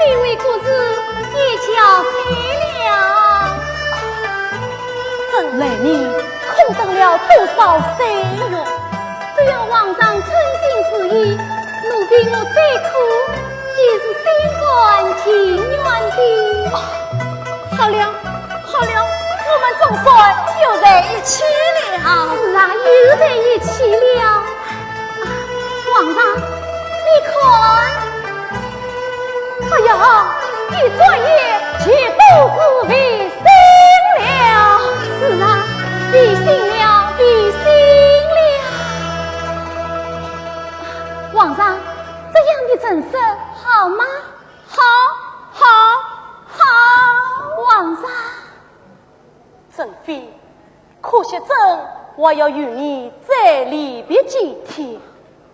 这位公子也交差了。朕来年苦等了多少岁月，只要皇上称心实意，奴婢我再苦也是心甘情愿的。好了好了，我们总算又在一起了。是啊，又在一起了。皇上，你看，哎呀，一转眼却都是为心了。是啊，为心了，为心了。皇上，这样的整色好吗？好，好，好。皇上，正妃，可惜朕我要与你再离别几天。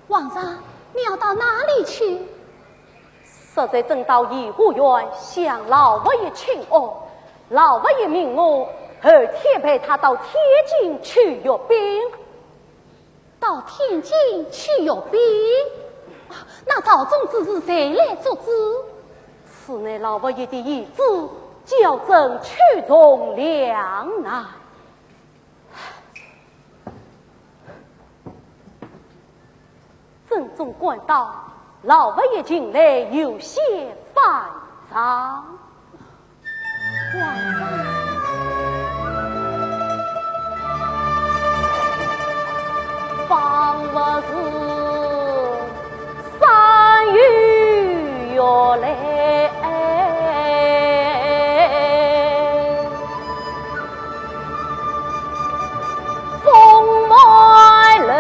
皇上，你要到哪里去？实在正到颐和园向老佛爷请安，老佛爷命我后天陪他到天津去阅兵。到天津去阅兵？那朝中之事谁来做主？此乃老佛爷的遗旨，叫朕曲从两难。朕总感到老佛爷近来有些烦躁。皇上，方不是3月要来，风满楼。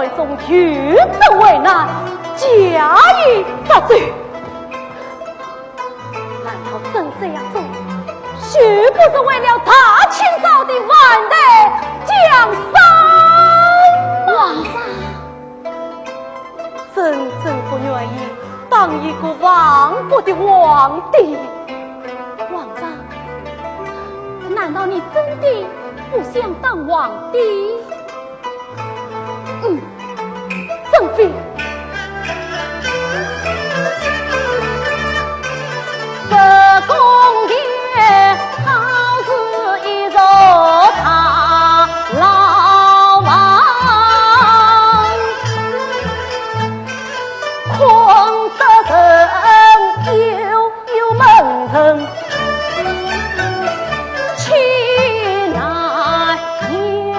怀中举责为难，加以责罪。难道真这样做，是不是为了大清早的万代江山？皇上，真正不愿意当一个亡国的皇帝。皇上，难道你真的不想当皇帝？正妃，这宫殿好似一座塔老王，狂得人又蒙尘，气难扬。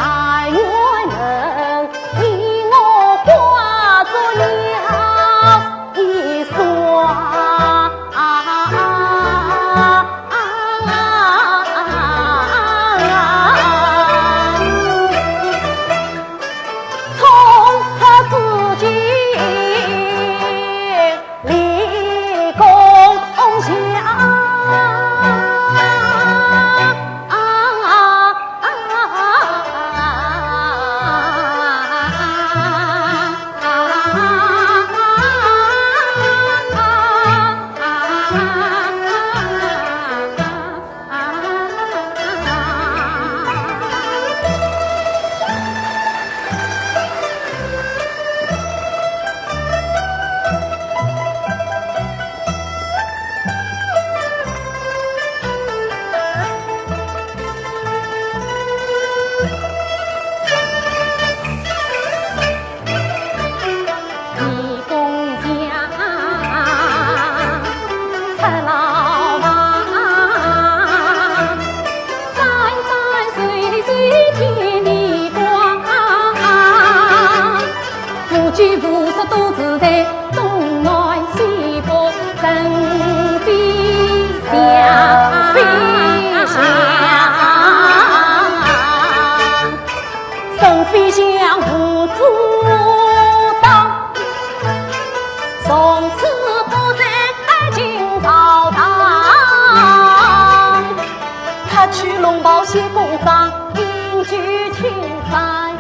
但愿能以我化作鸟一双，从此自己立功效。飞翔无阻挡，从此不再进朝堂。他去龙袍写公章，隐居青山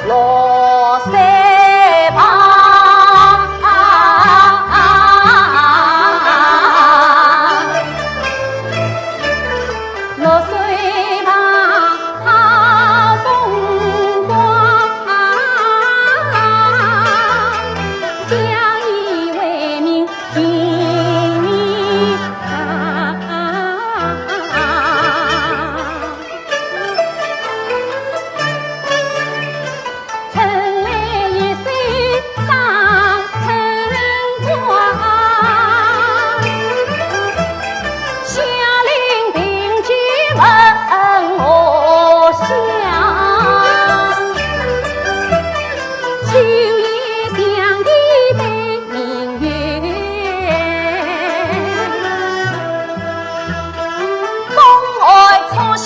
落山旁。落水旁好风光，相依为命情义春来一岁上春光，下令定居问我乡，秋夜想的对明月，宫外初心